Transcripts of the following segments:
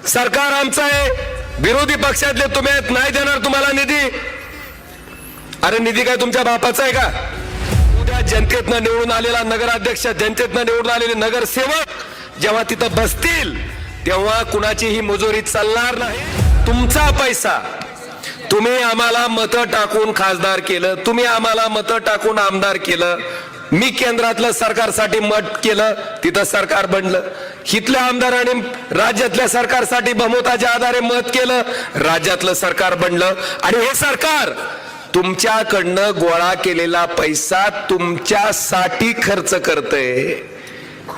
सरकार आमचं आहे, विरोधी पक्षातले तुम्ही नाही देणार तुम्हाला निधी। अरे निधी काय तुमच्या बापाचा आहे का? उद्या जनतेतनं निवडून आलेला नगराध्यक्ष, जनतेतनं निवडून आलेले नगरसेवक जेव्हा तिथं बसतील तेव्हा कुणाचीही मुजोरी चालणार नाही। तुमचा पैसा, तुम्ही आम्हाला मतं टाकून खासदार केलं, तुम्ही आम्हाला मतं टाकून आमदार केलं, मी केंद्रातलं सरकारसाठी मत केलं, तिथं सरकार बनलं। हितल्या आमदारांनी राज्यातल्या सरकारसाठी बहुमताच्या आधारे मत केलं, राज्यातलं सरकार बनलं। आणि हे सरकार तुमच्याकडनं गोळा केलेला पैसा तुमच्यासाठी खर्च करतंय,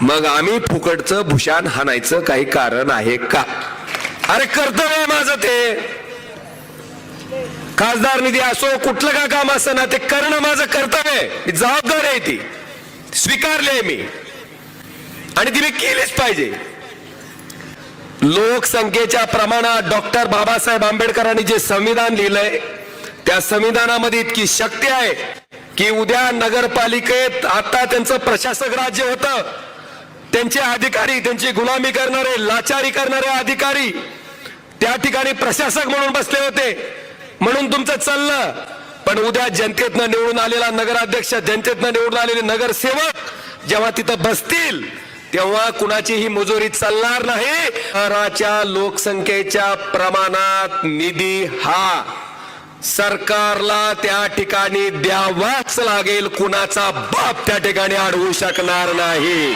मग आम्ही फुकटचं भूषण हाणायचं काही कारण आहे का? अरे कर्तव्य आहे माझं ते। खासदार निधी असो, कुठलं का काम असं ना, ते करणं माझं कर्तव्य आहे, जबाबदारी आहे, ती स्वीकारली आहे मी आणि ती मी केलीच पाहिजे। लोकसंख्येच्या प्रमाणात डॉक्टर बाबासाहेब आंबेडकरांनी जे संविधान लिहिलंय त्या संविधानामध्ये इतकी शक्ती आहे की उद्या नगरपालिकेत आता त्यांचं प्रशासक राज्य होतं, त्यांचे अधिकारी, त्यांची गुलामी करणारे, लाचारी करणारे अधिकारी त्या ठिकाणी प्रशासक म्हणून बसले होते, म्हणून तुमचं चाललं। पण उद्या जनतेतनं निवडून आलेला नगराध्यक्ष, जनतेतनं निवडून आलेले नगरसेवक जेव्हा तिथं बसतील तेव्हा कुणाचीही मुजोरी चालणार नाही। शहराच्या लोकसंख्येच्या प्रमाणात निधी हा सरकारला त्या ठिकाणी द्यावाच लागेल, कुणाचा बाप त्या ठिकाणी अडवू शकणार नाही।